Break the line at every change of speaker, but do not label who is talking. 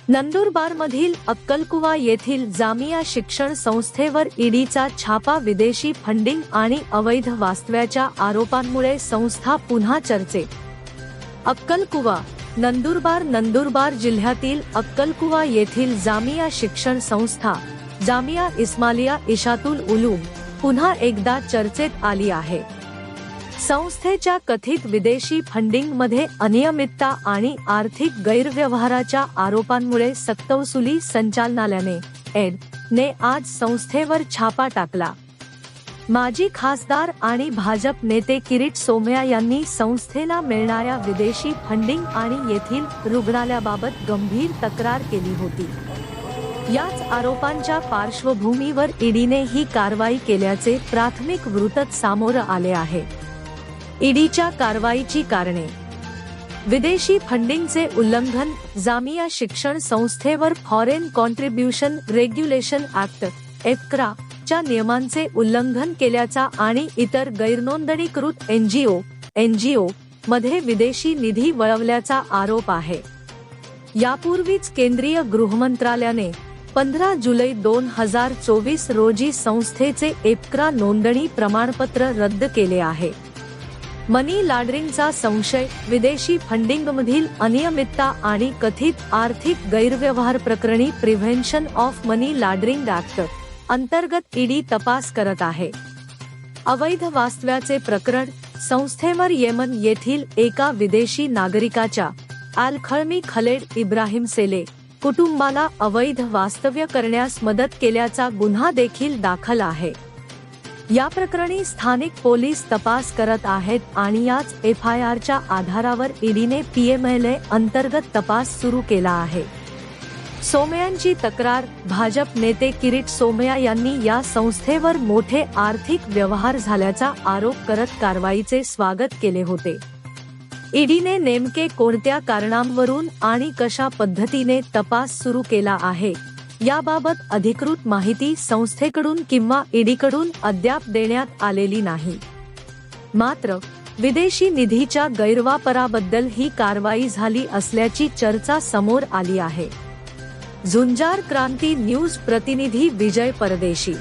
नंदुरबारमधील अक्कलकुवा येथील जामिया शिक्षण संस्थेवर ईडीचा छापा. विदेशी फंडिंग आणि अवैध वास्तव्याच्या आरोपांमुळे संस्था पुन्हा चर्चेत. अक्कलकुवा, नंदुरबार जिल्ह्यातील अक्कलकुवा येथील जामिया शिक्षण संस्था जामिया इस्मालिया इशातुल उलूम पुन्हा एकदा चर्चेत आली आहे. संस्थेच्या कथित विदेशी फंडिंगमध्ये अनियमितता आणि आर्थिक गैरव्यवहाराच्या आरोपांमुळे सक्तवसुली संचालनालयाने ने आज संस्थेवर छापा टाकला. माजी खासदार आणि भाजप नेते किरीट सोमय्या यांनी संस्थेला मिळणाऱ्या विदेशी फंडिंग आणि येथील रुग्णालयाबाबत गंभीर तक्रार केली होती. याच आरोपांच्या पार्श्वभूमीवर ईडीने ही कारवाई केल्याचे प्राथमिक वृत्त समोर आले आहे. ईडीच्या कारवाईची कारणे: विदेशी फंडिंगचे उल्लंघन. जामिया शिक्षण संस्थेवर फॉरेन कॉन्ट्रीब्युशन रेग्युलेशन ऍक्ट (एफकरा) च्या नियमांचे उल्लंघन केल्याचा आणि इतर गैरनोंदणीकृत एनजीओ मध्ये विदेशी निधी वळवल्याचा आरोप आहे. यापूर्वीच केंद्रीय गृहमंत्रालयाने 15 जुलै 2024 रोजी संस्थेचे एफकरा नोंदणी प्रमाणपत्र रद्द केले आहे. मनी लॉन्ड्रिंगचा संशय. विदेशी फंडिंगमधील अनियमितता आणि कथित आर्थिक गैरव्यवहार प्रकरणी prevention of money laundering act अंतर्गत ईडी तपास करत आहे. अवैध वास्तव्याचे प्रकरण. संस्थेवर येमन येथील एका विदेशी नागरिकाच्या अल-खळमी खलेड इब्राहिम सेले कुटुंबाला अवैध वास्तव्य करण्यास मदत केल्याचा गुन्हा देखील दाखल आहे. या प्रकरणी स्थानिक पोलीस तपास करत आहेत आणि याच एफआयआरच्या आधारावर ईडीने पीएमएलए अंतर्गत तपास सुरू केला आहे. सोमय्यांची तक्रार. भाजप नेते किरीट सोमय्या यांनी या संस्थेवर मोठे आर्थिक व्यवहार झाल्याचा आरोप करत कारवाईचे स्वागत केले होते. ईडीने नेमके कोणत्या कारणांवरून आणि कशा पद्धतीने तपास सुरू केला आहे याबाबत अधिकृत माहिती संस्थेकडून किंवा ईडीकडून अद्याप देण्यात आलेली नाही. मात्र विदेशी निधीच्या गैरवापराबद्दल ही कारवाई झाली असल्याची चर्चा समोर आली आहे. झुंजार क्रांती न्यूज प्रतिनिधी विजय परदेशी.